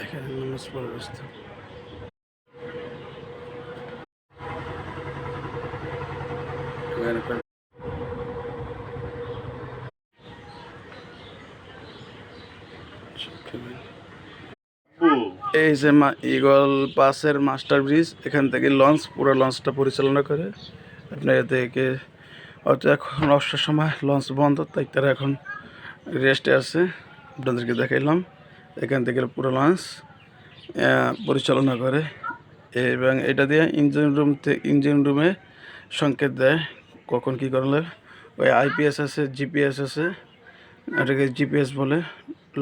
এখানে নামাজ পড়ার ব্যবস্থা। এই যে ঈগল পাসের মাস্টার ব্রিজ, এখান থেকে লঞ্চ, পুরো লঞ্চটা পরিচালনা করে। আপনার এদিকে হয়তো এখন অবসর সময় লঞ্চ বন্ধ, তাই তারা এখন রেস্টে আছে। আপনাদেরকে দেখাইলাম এখান থেকে পুরো লঞ্চ পরিচালনা করে, এবং এটা দিয়ে ইঞ্জিন রুমে সংকেত দেয় কখন কী করলে। ওই আইপিএস আছে, জিপিএস আছে, এটাকে জিপিএস বলে।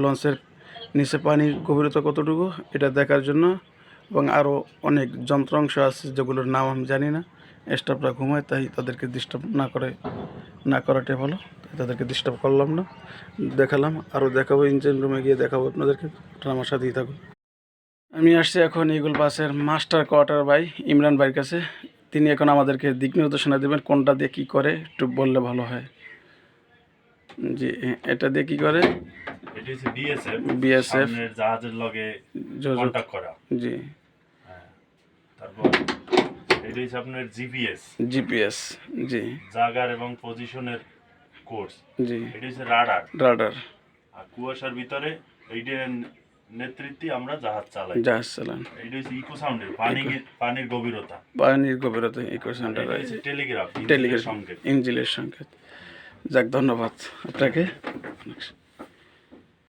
লঞ্চের নিচে পানির গভীরতা কতটুকু এটা দেখার জন্য, এবং আরও অনেক যন্ত্রাংশ আছে যেগুলোর নাম আমি জানি না। স্টাফরা ঘুমায়, তাই তাদেরকে ডিস্টার্ব না করাটাই ভালো, তাই তাদেরকে ডিস্টার্ব করলাম না, দেখালাম। আরও দেখাবো, ইঞ্জিন রুমে গিয়ে দেখাবো আপনাদেরকে। আমার সাথেই থাকুন। আমি আসছি এখন ঈগল বাসের মাস্টার কোয়ার্টার ভাই ইমরান ভাইয়ের কাছে। তিনি এখন আমাদেরকে দিক নির্দেশনা দেবেন কোনটা দিয়ে কী করে, একটু বললে ভালো হয়। জি, এটা দিয়ে কী করে? এটা হচ্ছে বিএসএফ জাহাজের লগে কন্টাক্ট করা। জি। হ্যাঁ, তারপর এটা হচ্ছে আপনার জিপিএস জি। জায়গার এবং পজিশনের কোর্স জি। এটা হচ্ছে রাডার। আর কুয়াশার ভিতরে এইটা নেতৃত্বে আমরা জাহাজ চালাই। এটা হচ্ছে ইকো সাউন্ডের পানির গভীরতা ইকো সাউন্ডের টেলিগ্রাফ ইঞ্জিনের সংকেত। যাক, ধন্যবাদ আপনাকে।